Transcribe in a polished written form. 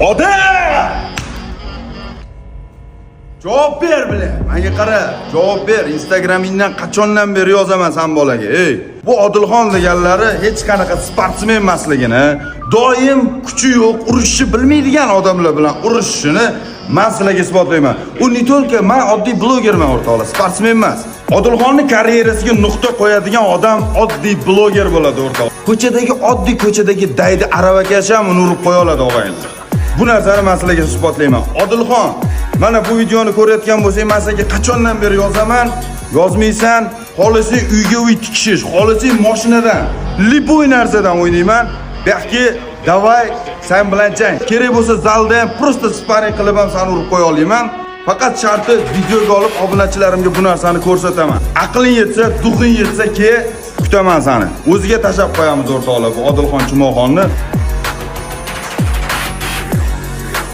Odam! Javob ber bile. Menga qara, javob ber. Instagramingdan qachondan beri yozaman sen bolaga. Ey, bu Odilxon deganlari hech qanaqa sportsmen emasligini, doim kuchi yo'q, urishni bilmaydigan odamlar bilan urishishini men sizlarga isbotlayman. U ne только men oddiy blogerman o'rtoqlar, sportsmen emas. Odilxonning karyerasiga nuqta qo'yadigan odam oddiy bloger bo'ladi o'rtoqlar. Ko'chadagi daydi aravakash ham uni urib qo'ya oladi og'aylar. Bu narsani men sizlarga isbotlayman. Odilxon, mana bu videoni ko'rayotgan bo'lsang, men senga qachondan beri yozaman, yozmaysan, xohlasang uyga uy tikish, xohlasang mashinadan, lipoy narsadan o'ynayman. Balki davay sen bilan jang. Kerak bo'lsa zalda ham prosta sparing qilib ham seni urib qo'ya olaman. Faqat sharti videoga olib obunachilarimga bu narsani ko'rsataman. Aqling yetsa, duxing yetsa, kutaman seni. O'ziga tashab qo'yamiz o'rtoqlar bu Odilxon Chumoxonni.